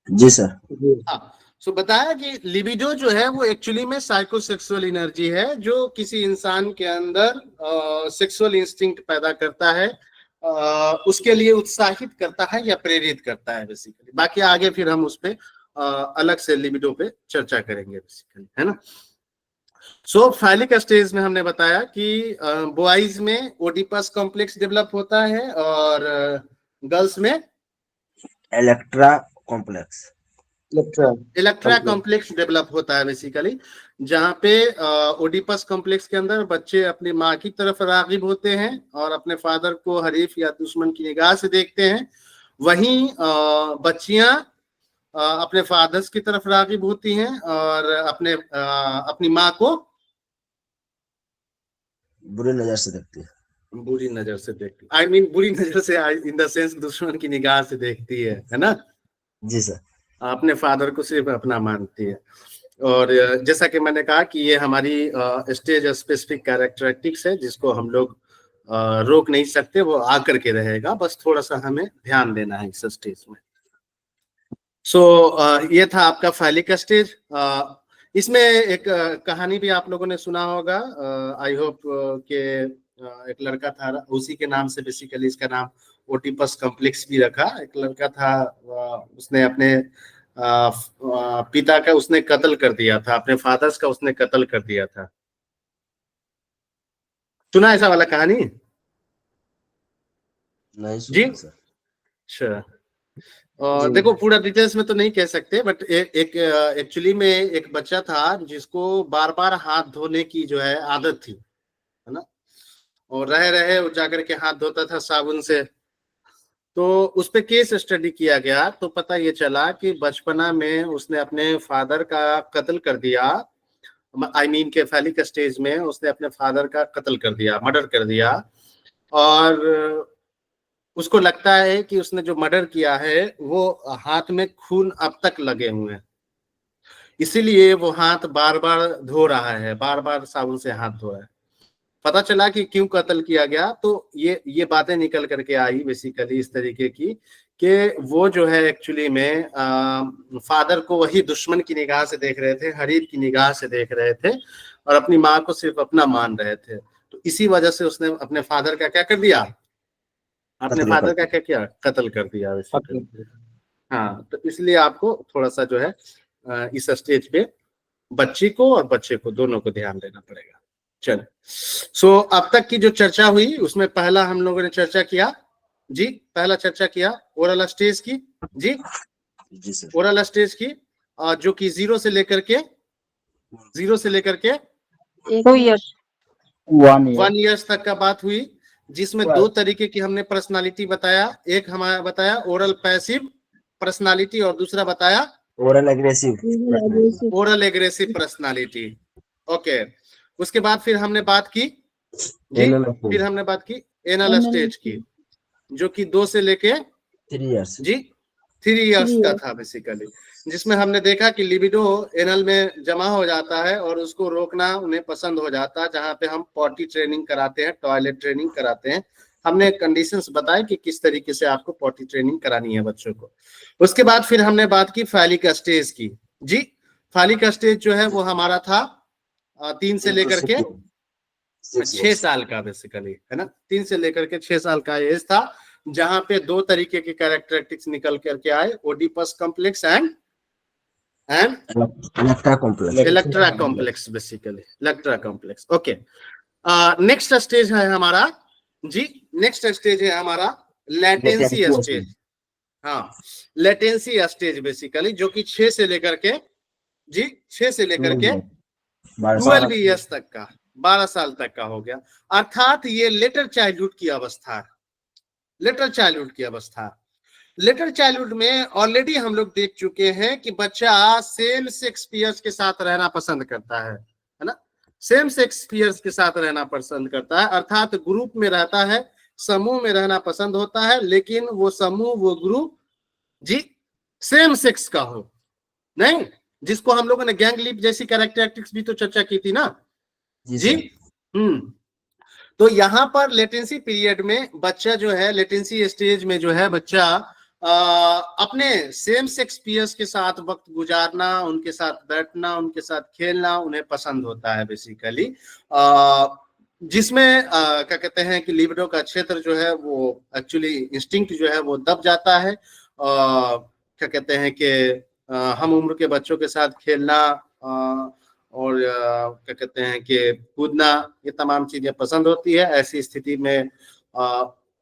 जी सर। हाँ, सो बताया कि लिबिडो जो है वो एक्चुअली में साइकोसेक्सुअल एनर्जी है जो किसी इंसान के अंदर सेक्सुअल इंस्टिंक्ट पैदा करता है, उसके लिए उत्साहित करता है या प्रेरित करता है बेसिकली। बाकी आगे फिर हम उस पे अलग से लिबिडो पे चर्चा करेंगे बेसिकली, है ना। सो फैलिक स्टेज में हमने बताया कि बॉयज में ओडिपस कॉम्प्लेक्स डेवलप होता है और गर्ल्स में Electra complex. Electra complex develop होता है बेसिकली, जहाँ पे ओडिपस कॉम्प्लेक्स के अंदर बच्चे अपनी माँ की तरफ रागिब होते हैं और अपने फादर को हरीफ या दुश्मन की निगाह से देखते हैं। वहीं बच्चियां अपने फादर्स की तरफ रागिब होती हैं और अपनी माँ को बुरी नजर से देखती है। बुरी नजर से देखती, आई मीन बुरी नजर से इन द सेंस दुश्मन की निगाह से देखती है ना। जी सर। अपने फादर को सिर्फ अपना मानती है। और जैसा कि मैंने कहा कि ये हमारी स्टेज स्पेसिफिक कैरेक्टरिस्टिक्स है जिसको हम लोग रोक नहीं सकते, वो आकर के रहेगा, बस थोड़ा सा हमें ध्यान देना है इस स्टेज में। सो ये था आपका फैलिक स्टेज। इसमें एक कहानी भी आप लोगों ने सुना होगा, आई होप के एक लड़का था, उसी के नाम से बेसिकली इसका नाम ओटिपस कॉम्प्लेक्स भी रखा। एक लड़का था, उसने अपने पिता का उसने कत्ल कर दिया था, अपने फादर्स का उसने कत्ल कर दिया था। सुना ऐसा वाला कहानी? नहीं जी सुना सर। अच्छा, और देखो पूरा डिटेल्स में तो नहीं कह सकते, बट एक एक्चुअली में एक बच्चा था जिसको बार बार हाथ धोने की जो है आदत थी, है ना, और रहे रहे वो जाकर के हाथ धोता था साबुन से। तो उस पे केस स्टडी किया गया तो पता ये चला कि बचपना में उसने अपने फादर का कत्ल कर दिया, आई मीन के फैलिक स्टेज में उसने अपने फादर का कत्ल कर दिया, मर्डर कर दिया, और उसको लगता है कि उसने जो मर्डर किया है वो हाथ में खून अब तक लगे हुए हैं, इसीलिए वो हाथ बार बार धो रहा है, बार बार साबुन से हाथ धो रहा है। पता चला कि क्यों कत्ल किया गया, तो ये बातें निकल करके आई बेसिकली इस तरीके की कि वो जो है एक्चुअली में फादर को वही दुश्मन की निगाह से देख रहे थे, हरीफ की निगाह से देख रहे थे, और अपनी माँ को सिर्फ अपना मान रहे थे। तो इसी वजह से उसने अपने फादर का क्या कर दिया, अपने फादर का क्या किया, कत्ल कर दिया बेसिकली। हाँ, तो इसलिए आपको थोड़ा सा जो है इस स्टेज पे बच्ची को और बच्चे को दोनों को ध्यान देना पड़ेगा। चलो, सो अब तक की जो चर्चा हुई उसमें पहला हम लोगों ने चर्चा किया जी, पहला चर्चा किया ओरल स्टेज की जी, सर। ओरल स्टेज की, जो कि 0 से लेकर के 1 ईयर्स तक का बात हुई, जिसमें 2 तरीके की हमने पर्सनालिटी बताया। एक हमारा बताया ओरल पैसिव पर्सनालिटी और दूसरा बताया ओरल एग्रेसिव पर्सनालिटी। ओके, उसके बाद फिर हमने बात की जी, फिर हमने बात की एनल स्टेज की, जो कि 2 से लेके 3 इयर्स जी 3 इयर्स का था बेसिकली, जिसमें हमने देखा कि लिबिडो एनल में जमा हो जाता है और उसको रोकना उन्हें पसंद हो जाता है, जहां पे हम पॉटी ट्रेनिंग कराते हैं, टॉयलेट ट्रेनिंग कराते हैं। हमने कंडीशंस बताए कि किस तरीके से आपको पॉटी ट्रेनिंग करानी है बच्चों को। उसके बाद फिर हमने बात की फैलिक स्टेज की जी। फैलिक स्टेज जो है वो हमारा था 3 से लेकर के 6 साल का बेसिकली, है ना, 3 से लेकर के 6 साल का एज था, जहां पे 2 तरीके के कैरेक्टरिस्टिक्स निकल करके आए, Oedipus complex and Electra complex basically, Electra complex. Okay, next stage है हमारा जी, नेक्स्ट स्टेज है हमारा लेटेंसी स्टेज। हाँ, लेटेंसी स्टेज बेसिकली, जो कि 6 से लेकर के जी 6 से लेकर के 12 इयर्स तक का, 12 साल तक का हो गया, अर्थात ये लेटर चाइल्डहुड की अवस्था है। लेटर चाइल्डहुड की अवस्था, लेटर चाइल्डहुड में ऑलरेडी हम लोग देख चुके हैं कि बच्चा सेम सेक्स पियर्स के साथ रहना पसंद करता है ना, सेम सेक्स पियर्स के साथ रहना पसंद करता है, अर्थात ग्रुप में रहता है, समूह में रहना पसंद होता है, लेकिन वो समूह वो ग्रुप जी सेम सेक्स का हो, नहीं, जिसको हम लोगों ने गैंग लीप जैसी कैरेक्टरिस्टिक्स भी तो चर्चा की थी ना जी। तो यहाँ पर लेटेंसी पीरियड में बच्चा जो है, लेटेंसी स्टेज में जो है बच्चा अपने सेम सेक्स पीयर्स के साथ वक्त गुजारना, उनके साथ बैठना, उनके साथ खेलना उन्हें पसंद होता है बेसिकली, जिसमें क्या कहते हैं कि लिबिडो का क्षेत्र जो है वो एक्चुअली इंस्टिंक्ट जो है वो दब जाता है। क्या कहते हैं कि हम उम्र के बच्चों के साथ खेलना और क्या कहते हैं कि कूदना, ये तमाम चीजें पसंद होती है। ऐसी स्थिति में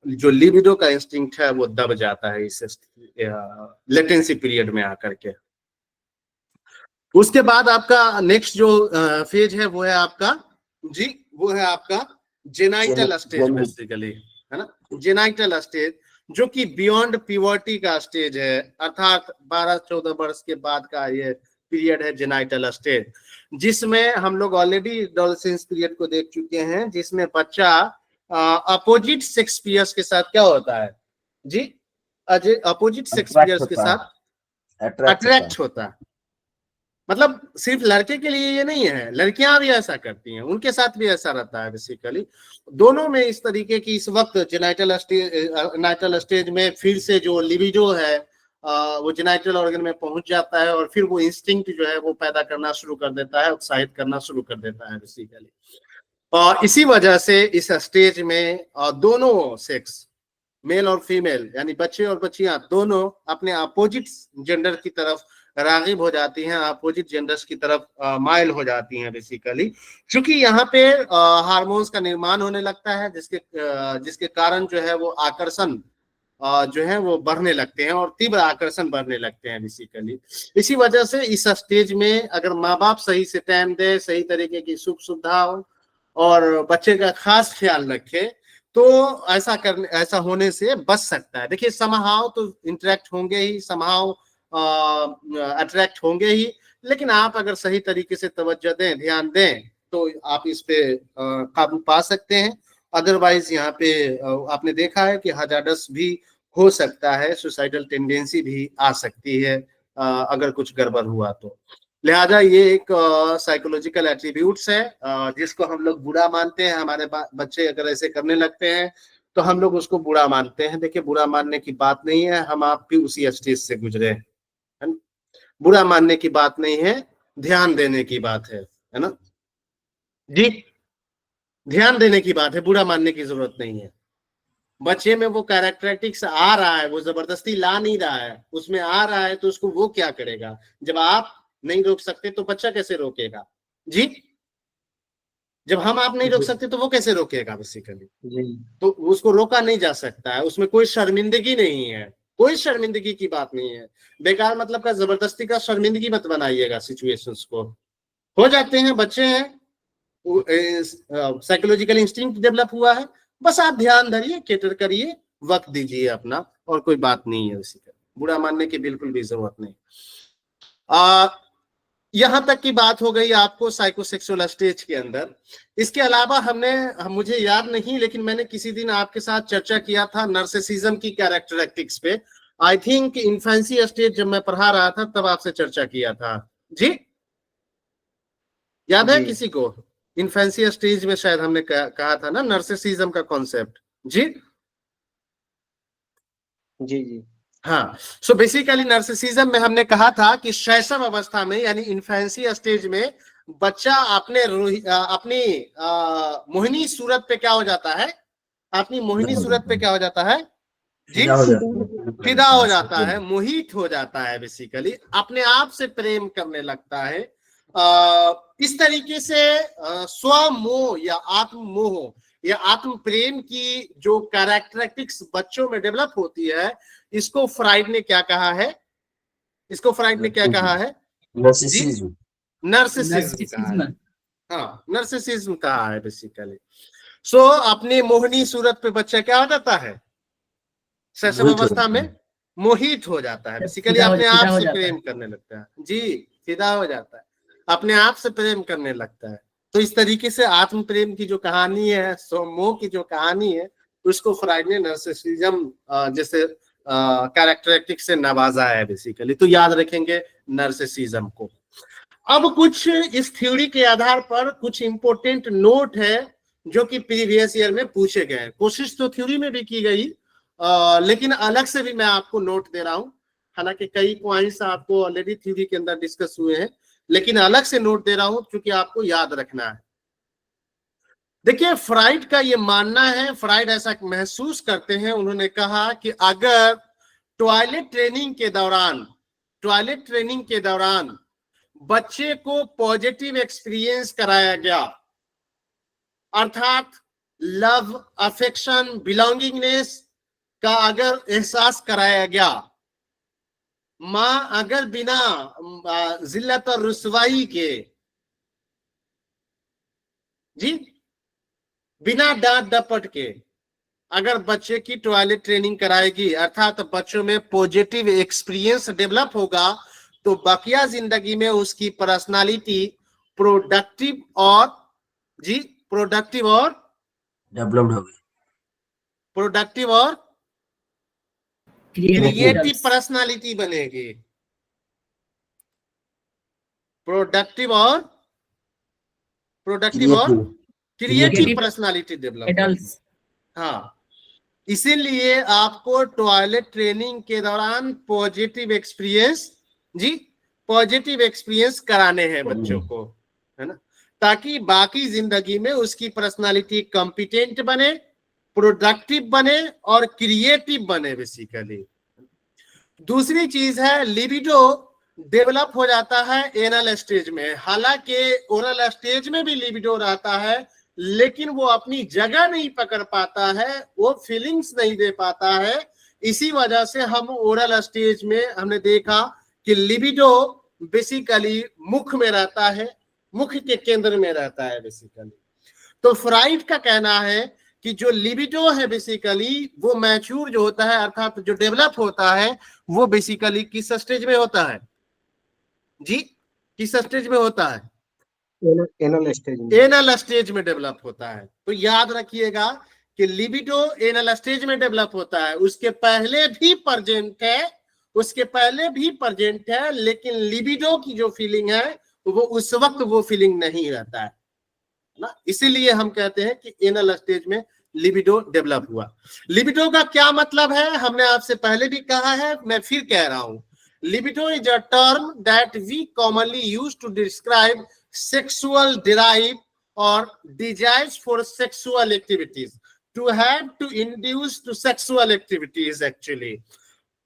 जो लिबिडो का इंस्टिंक्ट है वो दब जाता है इस लेटेंसी पीरियड में आकर के। उसके बाद आपका नेक्स्ट जो फेज है वो है आपका जेनाइटल स्टेज बेसिकली, है ना, जेनाइटल स्टेज, जो कि बियॉन्ड प्यूबर्टी का स्टेज है, अर्थात 12-14 वर्ष के बाद का ये पीरियड है जेनाइटल स्टेज, जिसमें हम लोग ऑलरेडी एडोलेसेंस पीरियड को देख चुके हैं, जिसमें बच्चा अपोजिट सेक्स पीयर्स के साथ क्या होता है जी, अपोजिट सेक्स पीयर्स के साथ अट्रैक्ट होता है। मतलब सिर्फ लड़के के लिए ये नहीं है, लड़कियां भी ऐसा करती हैं, उनके साथ भी ऐसा रहता है बेसिकली। दोनों में इस तरीके की इस वक्त जेनाइटल स्टेज में फिर से जो लिबिडो है वो जेनाइटल ऑर्गन में पहुंच जाता है और फिर वो इंस्टिंक्ट जो है वो पैदा करना शुरू कर देता है, उत्साहित करना शुरू कर देता है बेसिकली। और इसी वजह से इस स्टेज में दोनों सेक्स, मेल और फीमेल, यानी बच्चे और बच्चियां दोनों अपने अपोजिट जेंडर की तरफ रागिब हो जाती हैं, अपोजिट जेंडर्स की तरफ माइल हो जाती हैं बेसिकली, क्योंकि यहाँ पे हार्मोन्स का निर्माण होने लगता है, जिसके कारण जो है वो आकर्षण जो है वो बढ़ने लगते हैं और तीव्र आकर्षण बढ़ने लगते हैं बेसिकली। इसी वजह से इस स्टेज में अगर माँ बाप सही से टाइम दे, सही तरीके की सुख सुविधा हो और बच्चे का खास ख्याल रखे तो ऐसा होने से बच सकता है। देखिए, समहाव तो इंटरेक्ट होंगे ही, समहाव अट्रैक्ट होंगे ही, लेकिन आप अगर सही तरीके से तवज्जो दें, ध्यान दें, तो आप इस पे काबू पा सकते हैं। अदरवाइज यहाँ पे आपने देखा है कि हजार्डस भी हो सकता है, सुसाइडल टेंडेंसी भी आ सकती है अगर कुछ गड़बड़ हुआ तो। लिहाजा ये एक साइकोलॉजिकल एट्रीब्यूट्स है जिसको हम लोग बुरा मानते हैं। हमारे बच्चे अगर ऐसे करने लगते हैं तो हम लोग उसको बुरा मानते हैं। देखिए, बुरा मानने की बात नहीं है, हम आप भी उसी स्टेज से गुजरे हैं, बुरा मानने की बात नहीं है, ध्यान देने की बात है ना जी, ध्यान देने की बात है, बुरा मानने की जरूरत नहीं है। बच्चे में वो कैरेक्टरिस्टिक्स आ रहा है, वो जबरदस्ती ला नहीं रहा है, उसमें आ रहा है तो उसको वो क्या करेगा। जब आप नहीं रोक सकते तो बच्चा कैसे रोकेगा जी, जब आप नहीं रोक सकते तो वो कैसे रोकेगा बेसिकली। तो उसको रोका नहीं जा सकता है, उसमें कोई शर्मिंदगी नहीं है, कोई शर्मिंदगी की बात नहीं है। बेकार मतलब का जबरदस्ती का शर्मिंदगी मत बनाइएगा सिचुएशंस को। हो जाते हैं, बच्चे हैं, साइकोलॉजिकल इंस्टिंक्ट डेवलप हुआ है, बस आप ध्यान धरिए, केटर करिए, वक्त दीजिए अपना, और कोई बात नहीं है उसी का, बुरा मानने की बिल्कुल भी जरूरत नहीं। यहां तक की बात हो गई आपको साइकोसेक्सुअल स्टेज के अंदर। इसके अलावा मुझे याद नहीं, लेकिन मैंने किसी दिन आपके साथ चर्चा किया था नर्सिसिज्म की कैरेक्टरिस्टिक्स पे। आई थिंक इन्फेंसी स्टेज जब मैं पढ़ा रहा था तब आपसे चर्चा किया था जी, याद है किसी को? इन्फेंसी स्टेज में शायद हमने कहा था ना नर्सिसिज्म का कॉन्सेप्ट जी। जी हाँ, सो बेसिकली नर्सिसिज्म में हमने कहा था कि शैशव अवस्था में, यानी इन्फेंसी स्टेज में, बच्चा अपनी मोहिनी सूरत पे क्या हो जाता है, अपनी मोहिनी सूरत पे क्या हो जाता है जी, फिदा हो जाता है, मोहित हो जाता है बेसिकली, अपने आप से प्रेम करने लगता है। इस तरीके से स्वमोह या आत्म मोह या आत्म प्रेम की जो कैरेक्टरिस्टिक्स बच्चों में डेवलप होती है, इसको फ्राइड ने क्या कहा है, नर्सिसिज्म। नर्सिसिज्म, हाँ, नर्सिसिज्म कहा है बेसिकली। सो अपनी मोहनी सूरत पे बच्चा क्या हो जाता है, शैशव अवस्था में मोहित हो जाता है बेसिकली, अपने आप से प्रेम करने लगता है जी, फिदा हो जाता है, अपने आप से प्रेम करने लगता है। तो इस तरीके से आत्म प्रेम की जो कहानी है, स्वमोह की जो कहानी है, उसको फ्राइड ने नर्सिसिज्म जैसे कैरेक्टरिस्टिक से नवाजा है बेसिकली। तो याद रखेंगे नर्सिसिज्म को। अब कुछ इस थ्योरी के आधार पर कुछ इंपॉर्टेंट नोट है जो कि प्रीवियस ईयर में पूछे गए। कोशिश तो थ्योरी में भी की गई, लेकिन अलग से भी मैं आपको नोट दे रहा हूं। हालांकि कई पॉइंट्स आपको ऑलरेडी थ्योरी के अंदर डिस्कस हुए हैं, लेकिन अलग से नोट दे रहा हूं क्योंकि आपको याद रखना है। देखिए, फ्राइड का ये मानना है, फ्राइड ऐसा महसूस करते हैं, उन्होंने कहा कि अगर टॉयलेट ट्रेनिंग के दौरान बच्चे को पॉजिटिव एक्सपीरियंस कराया गया, अर्थात लव, अफेक्शन, बिलोंगिंगनेस का अगर एहसास कराया गया, माँ अगर बिना जिल्लत और रुसवाई के, जी, बिना डांट डपट के अगर बच्चे की टॉयलेट ट्रेनिंग कराएगी, अर्थात बच्चों में पॉजिटिव एक्सपीरियंस डेवलप होगा, तो बकिया जिंदगी में उसकी पर्सनालिटी प्रोडक्टिव और डेवलप्ड होगी, प्रोडक्टिव और क्रिएटिव पर्सनालिटी बनेगी। प्रोडक्टिव और क्रिएटिव पर्सनालिटी डेवलप। हाँ, इसीलिए आपको टॉयलेट ट्रेनिंग के दौरान पॉजिटिव एक्सपीरियंस कराने हैं बच्चों को, है ना, ताकि बाकी जिंदगी में उसकी पर्सनालिटी कॉम्पिटेंट बने, प्रोडक्टिव बने और क्रिएटिव बने बेसिकली। दूसरी चीज है, लिबिडो डेवलप हो जाता है एनल स्टेज में। हालांकि ओरल स्टेज में भी लिबिडो रहता है, लेकिन वो अपनी जगह नहीं पकड़ पाता है, वो फीलिंग्स नहीं दे पाता है। इसी वजह से हम ओरल स्टेज में हमने देखा कि लिबिडो बेसिकली मुख में रहता है, मुख के केंद्र में रहता है बेसिकली। तो फ्राइड का कहना है कि जो लिबिडो है बेसिकली वो मैच्योर जो होता है, अर्थात जो डेवलप होता है, वो बेसिकली किस स्टेज में होता है जी, किस स्टेज में होता है? एनल स्टेज में डेवलप होता है। तो याद रखिएगा कि लिबिडो एनल स्टेज में डेवलप होता है, उसके पहले भी प्रेजेंट है, लेकिन लिबिडो की जो फीलिंग है वो उस वक्त वो फीलिंग नहीं रहता है ना। इसीलिए हम कहते हैं कि एनल स्टेज में लिबिडो डेवलप हुआ। लिबिडो का क्या मतलब है, हमने आपसे पहले भी कहा है, मैं फिर कह रहा हूं। Libido is a term that we commonly use to describe sexual drive or desires for sexual activities, to have to induce to sexual activities actually।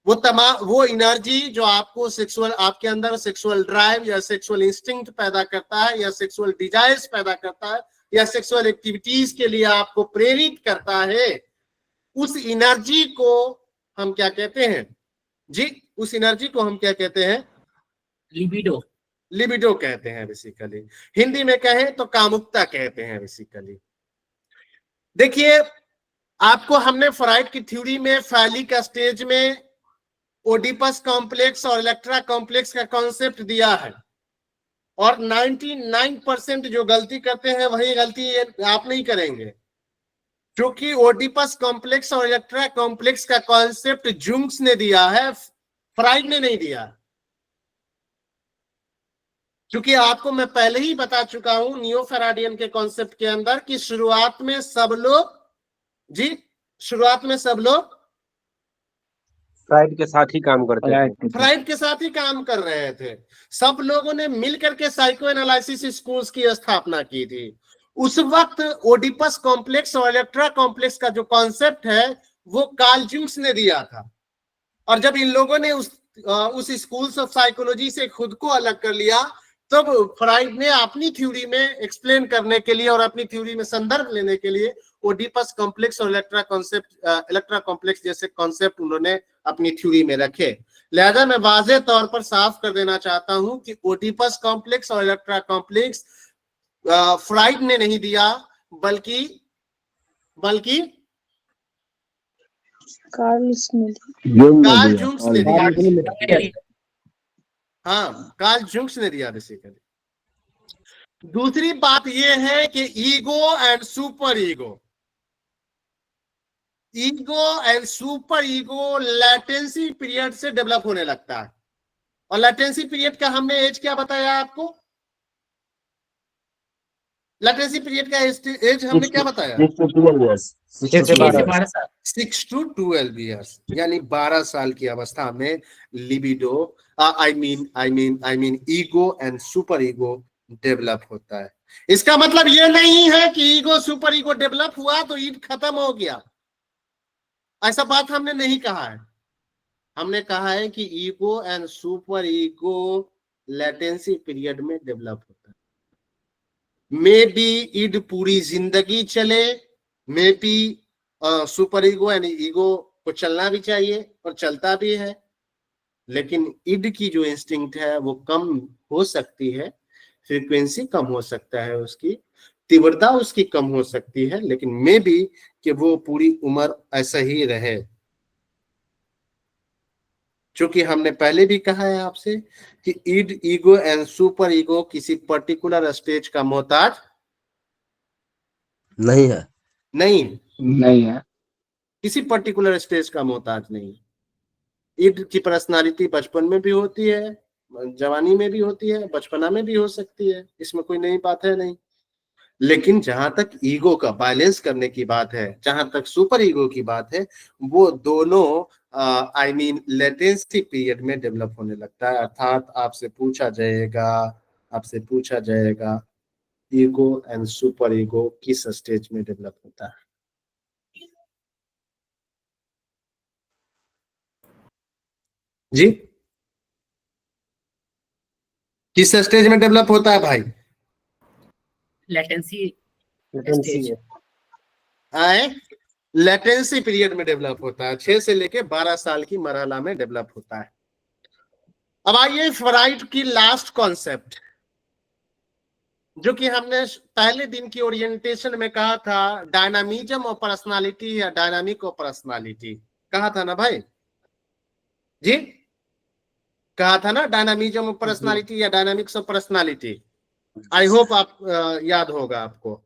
वो एनर्जी जो आपको सेक्सुअल, आपके अंदर सेक्सुअल ड्राइव या सेक्सुअल इंस्टिंक्ट पैदा करता है, या सेक्सुअल डिजायर्स पैदा करता है, या सेक्सुअल एक्टिविटीज के लिए आपको प्रेरित करता है, उस एनर्जी को हम क्या कहते हैं जी? उस एनर्जी को हम क्या कहते हैं? लिबिडो कहते हैं बेसिकली। हिंदी में कहें तो कामुकता कहते हैं बेसिकली। देखिए, आपको हमने फ्राइड की थ्योरी में फैलिक स्टेज में ओडिपस कॉम्प्लेक्स और इलेक्ट्रा कॉम्प्लेक्स का कॉन्सेप्ट दिया है, और 99% जो गलती करते हैं वही गलती आप नहीं करेंगे, क्योंकि ओडिपस कॉम्प्लेक्स और इलेक्ट्रा कॉम्प्लेक्स का कॉन्सेप्ट जुंग्स ने दिया है, फ्राइड ने नहीं दिया। क्योंकि आपको मैं पहले ही बता चुका हूं नियो फेराडियन के कॉन्सेप्ट के अंदर कि शुरुआत में सब लोग फ्राइड के साथ ही काम करते थे, फ्राइड के साथ ही काम कर रहे थे। सब लोगों ने मिलकर के साइको एनालिसिस स्कूल्स की स्थापना की थी। उस वक्त ओडिपस कॉम्प्लेक्स और इलेक्ट्रा कॉम्प्लेक्स का जो कॉन्सेप्ट है वो कार्ल जुंग्स ने दिया था। और जब इन लोगों ने उस स्कूल्स ऑफ साइकोलॉजी से खुद को अलग कर लिया, तब फ्राइड ने अपनी थ्योरी में एक्सप्लेन करने के लिए और अपनी थ्योरी में संदर्भ लेने के लिए ओडिपस कॉम्प्लेक्स और इलेक्ट्रा कॉम्प्लेक्स जैसे कॉन्सेप्ट उन्होंने अपनी थ्योरी में रखे। लिहाजा मैं वाज़ेह तौर पर साफ कर देना चाहता हूं कि ओडिपस कॉम्प्लेक्स और इलेक्ट्रा कॉम्प्लेक्स फ्राइड ने नहीं दिया, बल्कि कार्ल जुंग्स ने दिया। हाँ, कार्ल जुंग्स ने दिया बेसिकली। दूसरी बात यह है कि ego and super ego latency period से डेवलप होने लगता है। और लैटेंसी पीरियड का हमने एज क्या बताया आपको? लेटेंसी पीरियड का एज हमने क्या बताया? 6 to 12 years. 6 से 12 साल 6 to 12 ईयर्स, यानी 12 साल की अवस्था में libido I mean ego and super ego develop होता है। इसका मतलब ये नहीं है कि ईगो सुपर ईगो डेवलप हुआ तो ईड खत्म हो गया, ऐसा बात हमने नहीं कहा है। हमने कहा है कि ego and super ego latency period में डेवलप होता है। मे बी ईड पूरी जिंदगी चले, may be super ego and ego को चलना भी चाहिए और चलता भी है, लेकिन ईड की जो इंस्टिंक्ट है वो कम हो सकती है, फ्रीक्वेंसी कम हो सकता है, उसकी तीव्रता उसकी कम हो सकती है, लेकिन मे बी कि वो पूरी उम्र ऐसा ही रहे। क्योंकि हमने पहले भी कहा है आपसे कि ईड ईगो एंड सुपर ईगो किसी पर्टिकुलर स्टेज का मोहताज नहीं है। नहीं है। किसी पर्टिकुलर स्टेज का मोहताज नहीं। ईड की पर्सनालिटी बचपन में भी होती है, जवानी में भी होती है, बचपना में भी हो सकती है, इसमें कोई नई बात है नहीं। लेकिन जहां तक ईगो का बैलेंस करने की बात है, जहां तक सुपर ईगो की बात है, वो दोनों आई मीन लेटेंसी पीरियड में डेवलप होने लगता है। अर्थात आपसे पूछा जाएगा ईगो एंड सुपर ईगो किस स्टेज में डेवलप होता है। जी, किस स्टेज में डेवलप होता है भाई? लेटेंसी लेटेंसी है। आए लेटेंसी पीरियड में डेवलप होता है, 6 से लेके 12 साल की मरहला में डेवलप होता है। अब आइए फ्राइड की लास्ट कॉन्सेप्ट, जो कि हमने पहले दिन की ओरिएंटेशन में कहा था, डायनामिज्म ऑफ पर्सनालिटी या डायनामिक ऑफ पर्सनालिटी कहा था ना भाई जी? कहा था ना डायनामिज्म ऑफ पर्सनालिटी या dynamics of personality. I hope आप याद होगा आपको।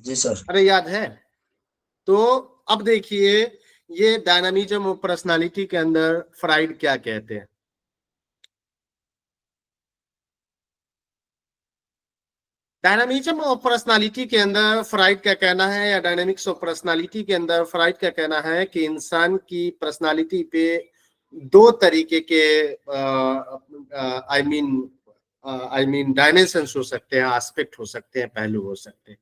जी सर। अरे याद है? तो अब देखिए ये डायनामिज्म ऑफ पर्सनालिटी के अंदर फ्राइड क्या कहते हैं। डायनामिज्म ऑफ पर्सनालिटी के अंदर फ्राइड का कहना है, या डायनामिक्स ऑफ पर्सनालिटी के अंदर फ्राइड का कहना है कि इंसान की पर्सनालिटी पे दो तरीके के आई मीन डायमेंशंस हो सकते हैं, एस्पेक्ट हो सकते हैं, पहलू हो सकते हैं।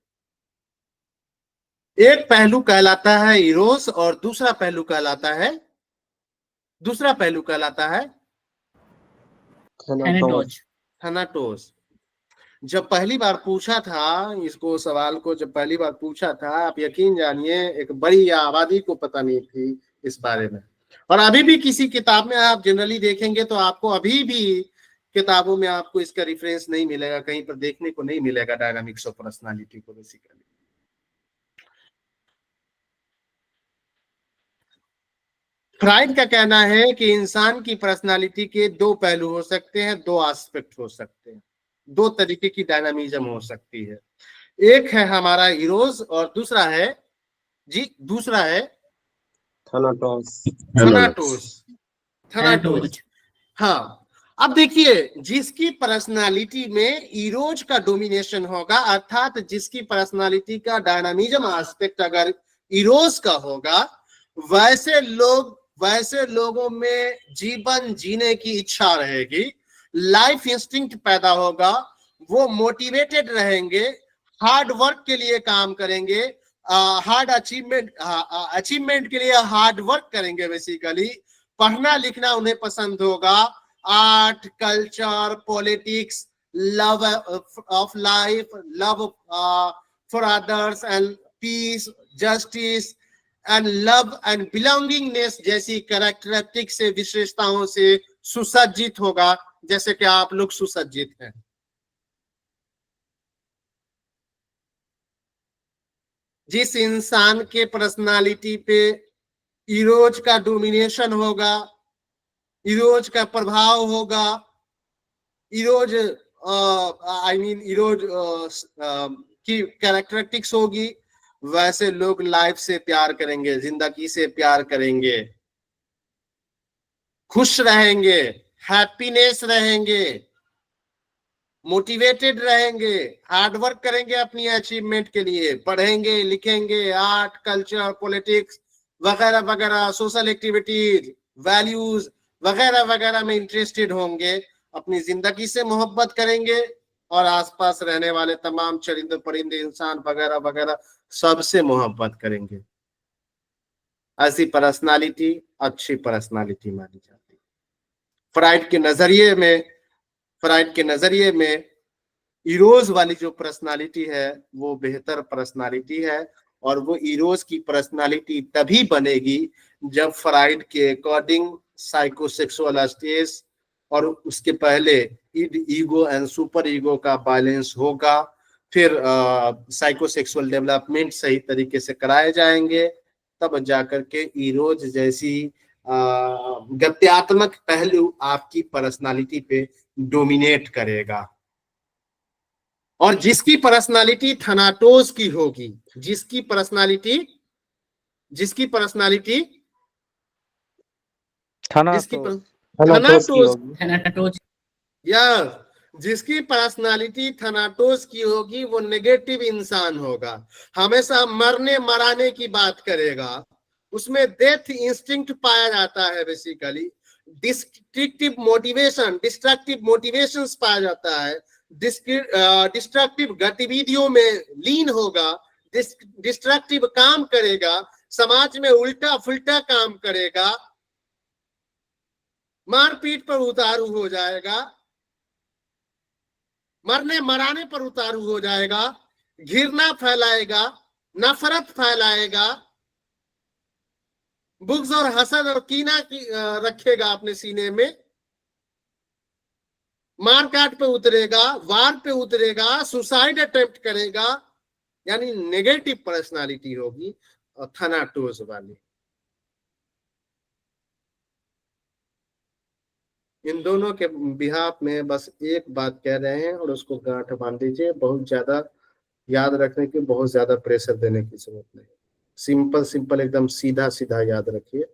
एक पहलू कहलाता है इरोस और दूसरा पहलू कहलाता है थैनाटोस। जब पहली बार पूछा था इसको, सवाल को जब पहली बार पूछा था, आप यकीन जानिए एक बड़ी आबादी को पता नहीं थी इस बारे में। और अभी भी किसी किताब में आप जनरली देखेंगे तो आपको अभी भी किताबों में आपको इसका रेफरेंस नहीं मिलेगा, कहीं पर देखने को नहीं मिलेगा डायनामिक्स ऑफ पर्सनालिटी को। बेसिकली फ्राइड का कहना है कि इंसान की पर्सनालिटी के दो पहलू हो सकते हैं, दो एस्पेक्ट हो सकते हैं, दो तरीके की डायनामिज्म हो सकती है। एक है हमारा इरोस और दूसरा है थैनाटोस। हाँ, अब देखिए जिसकी पर्सनालिटी में इरोज का डोमिनेशन होगा, अर्थात जिसकी पर्सनालिटी का डायनामिज्म एस्पेक्ट अगर इरोज का होगा, वैसे लोगों में जीवन जीने की इच्छा रहेगी, लाइफ इंस्टिंक्ट पैदा होगा, वो मोटिवेटेड रहेंगे, हार्ड वर्क के लिए काम करेंगे, हार्ड अचीवमेंट के लिए हार्ड वर्क करेंगे। बेसिकली पढ़ना लिखना उन्हें पसंद होगा, art, culture, politics, love of life, love for others and peace, justice and love and belongingness जैसी कैरेक्टरिस्टिक से, विशेषताओं से सुसज्जित होगा, जैसे कि आप लोग सुसज्जित हैं। जिस इंसान के पर्सनालिटी पे इरोज का डोमिनेशन होगा, इरोज का प्रभाव होगा, इरोज की कैरेक्टरिस्टिक्स होगी, वैसे लोग लाइफ से प्यार करेंगे, जिंदगी से प्यार करेंगे, खुश रहेंगे, हैप्पीनेस रहेंगे, मोटिवेटेड रहेंगे, हार्ड वर्क करेंगे अपनी अचीवमेंट के लिए, पढ़ेंगे लिखेंगे, आर्ट कल्चर पॉलिटिक्स वगैरह वगैरह, सोशल एक्टिविटीज, वैल्यूज वगैरह वगैरह में इंटरेस्टेड होंगे, अपनी जिंदगी से मोहब्बत करेंगे और आसपास रहने वाले तमाम चरिंदे परिंदे इंसान वगैरह वगैरह सबसे मोहब्बत करेंगे। ऐसी पर्सनालिटी अच्छी पर्सनालिटी मानी जाती है। फ्राइड के नजरिए में इरोज वाली जो पर्सनालिटी है वो बेहतर पर्सनालिटी है, और वो इरोज की पर्सनालिटी तभी बनेगी जब फ्राइड के अकॉर्डिंग साइकोसेक्सुअल स्टेज और उसके पहले ईगो एंड सुपर ईगो का बैलेंस होगा, फिर साइकोसेक्सुअल डेवलपमेंट सही तरीके से कराए जाएंगे, तब जाकर के इरोज जैसी गत्यात्मक पहलू आपकी पर्सनालिटी पे डोमिनेट करेगा। और जिसकी पर्सनालिटी थनाटोस की होगी, जिसकी पर्सनालिटी थैनाटोज या जिसकी पर्सनालिटी थनाटोस की होगी वो नेगेटिव इंसान होगा, हमेशा मरने मराने की बात करेगा, उसमें डेथ इंस्टिंक्ट पाया जाता है, बेसिकली डिस्ट्रक्टिव मोटिवेशंस पाया जाता है, डिस्ट्रक्टिव गतिविधियों में लीन होगा, डिस्ट्रक्टिव काम करेगा, समाज में उल्टा फुल्टा काम करेगा, मारपीट पर उतारू हो जाएगा, मरने मराने पर उतारू हो जाएगा, घृणा फैलाएगा, नफरत फैलाएगा, बुग़्ज़ और हसद और कीना रखेगा अपने सीने में, मारकाट पे उतरेगा, वार पे उतरेगा, सुसाइड अटेम्प्ट करेगा, यानी नेगेटिव पर्सनालिटी होगी थनाटोस वाली। इन दोनों के बिहाफ में बस एक बात कह रहे हैं और उसको गांठ बांध दीजिए, बहुत ज्यादा याद रखने की, बहुत ज्यादा प्रेशर देने की जरूरत नहीं, सिंपल एकदम सीधा सीधा याद रखिए।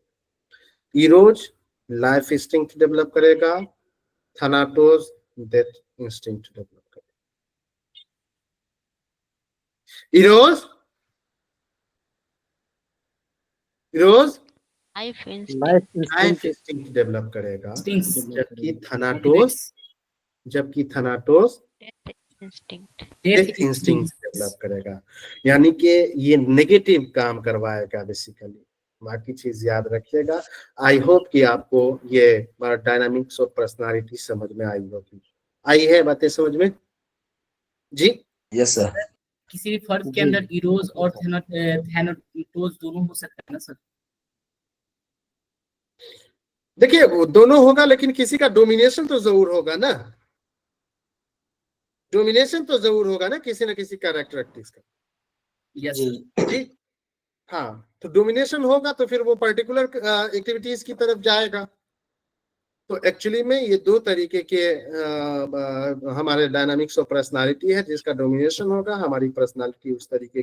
इरोज लाइफ इंस्टिंक्ट डेवलप करेगा, थनाटोस डेथ इंस्टिंक्ट डेवलप करेगा। Eros life life instinct develop करेगा, जबकि थनाटोस डेथ इंस्टिंक्ट डेवलप करेगा, यानी कि ये नेगेटिव काम करवाएगा बेसिकली। बाकी चीज याद रखिएगा। आई होप कि आपको ये डायनामिक्स और पर्सनालिटी समझ में आई होगी। आई है बातें समझ में? जी यस सर। किसी भी फर्द के अंदर इरोज और थैनाटोस दोनों हो सकता है ना सर? देखिए वो दोनों होगा, लेकिन किसी का डोमिनेशन तो जरूर होगा ना, डोमिनेशन तो जरूर होगा ना किसी न किसी कैरेक्टरिस्टिक्स का। यस जी हाँ, तो डोमिनेशन होगा तो फिर वो पर्टिकुलर एक्टिविटीज की तरफ जाएगा। तो एक्चुअली में ये दो तरीके के हमारे डायनामिक्स ऑफ पर्सनालिटी है, जिसका डोमिनेशन होगा, हमारी पर्सनालिटी उस तरीके